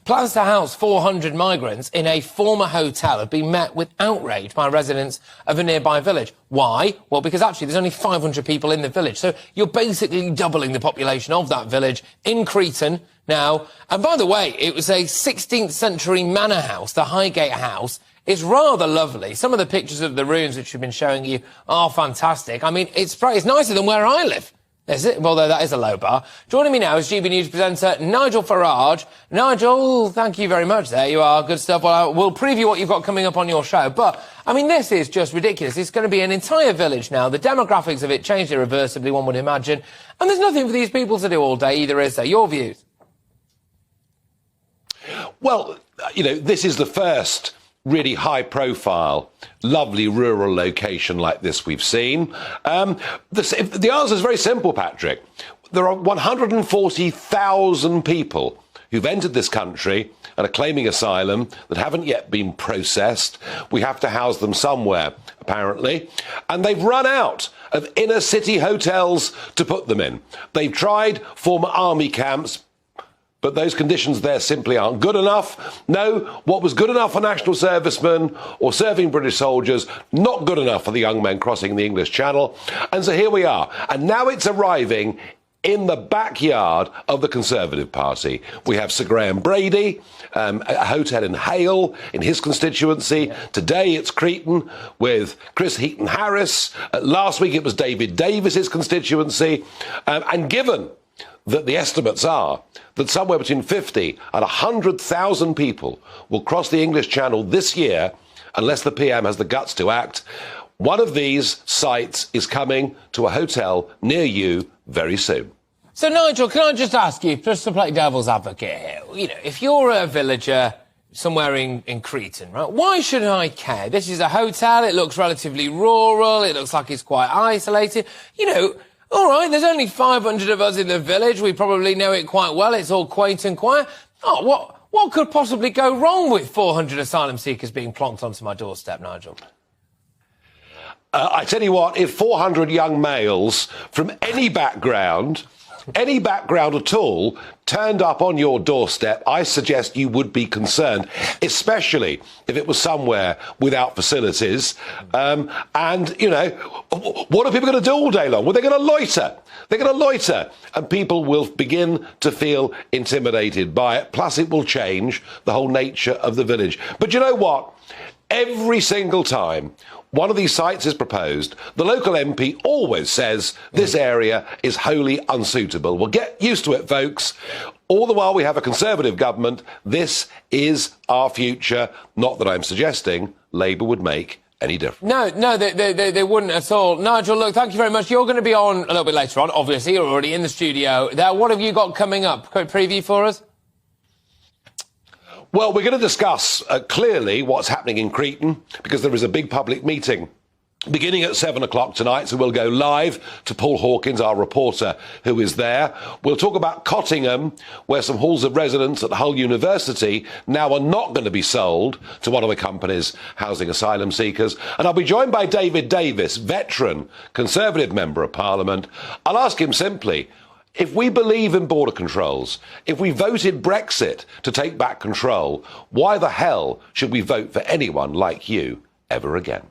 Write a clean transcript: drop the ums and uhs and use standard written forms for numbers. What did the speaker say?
Plans to house 400 migrants in a former hotel have been met with outrage by residents of a nearby village. Why? Well, because actually there's only 500 people in the village, so you're basically doubling the population of that village in Cretan now. And by the way, it was a 16th century manor house, the Highgate House. It's rather lovely. Some of the pictures of the ruins which we've been showing you are fantastic. I mean, it's nicer than where I live. Is it? Although that is a low bar. Joining me now is GB News presenter Nigel Farage. Nigel, thank you very much. There you are. Good stuff. Well, we'll preview what you've got coming up on your show. But, I mean, this is just ridiculous. It's going to be an entire village now. The demographics of it changed irreversibly, one would imagine. And there's nothing for these people to do all day either, is there? Your views? Well, you know, this is the first really high-profile, lovely rural location like this we've seen. The answer is very simple, Patrick. There are 140,000 people who've entered this country and are claiming asylum that haven't yet been processed. We have to house them somewhere, apparently. And they've run out of inner-city hotels to put them in. They've tried former army camps, but those conditions there simply aren't good enough. No, what was good enough for national servicemen or serving British soldiers, not good enough for the young men crossing the English Channel. And so here we are. And now it's arriving in the backyard of the Conservative Party. We have Sir Graham Brady, a hotel in Hale, in his constituency. Today it's Cretan with Chris Heaton-Harris. Last week it was David Davis's constituency. And given that the estimates are that somewhere between 50 and 100,000 people will cross the English Channel this year, unless the PM has the guts to act, one of these sites is coming to a hotel near you very soon. So, Nigel, can I just ask you, just to play devil's advocate here, you know, if you're a villager somewhere in Cretan, right, why should I care? This is a hotel, it looks relatively rural, it looks like it's quite isolated, you know. All right, there's only 500 of us in the village. We probably know it quite well. It's all quaint and quiet. Oh, what could possibly go wrong with 400 asylum seekers being plonked onto my doorstep, Nigel? I tell you what, if 400 young males from any background at all, turned up on your doorstep, I suggest you would be concerned, especially if it was somewhere without facilities. And, you know, what are people going to do all day long? Well, they're going to loiter. They're going to loiter. And people will begin to feel intimidated by it. Plus, it will change the whole nature of the village. But you know what? Every single time one of these sites is proposed, the local MP always says this area is wholly unsuitable. Well, get used to it, folks. All the while we have a Conservative government, this is our future. Not that I'm suggesting Labour would make any difference. No, they wouldn't at all. Nigel, look, thank you very much. You're going to be on a little bit later on. Obviously, you're already in the studio. There, what have you got coming up? Quick preview for us? Well, we're going to discuss clearly what's happening in Cretan, because there is a big public meeting beginning at 7 o'clock tonight, so we'll go live to Paul Hawkins, our reporter, who is there. We'll talk about Cottingham, where some halls of residence at Hull University now are not going to be sold to one of the companies housing asylum seekers. And I'll be joined by David Davis, veteran Conservative Member of Parliament. I'll ask him simply, if we believe in border controls, if we voted Brexit to take back control, why the hell should we vote for anyone like you ever again?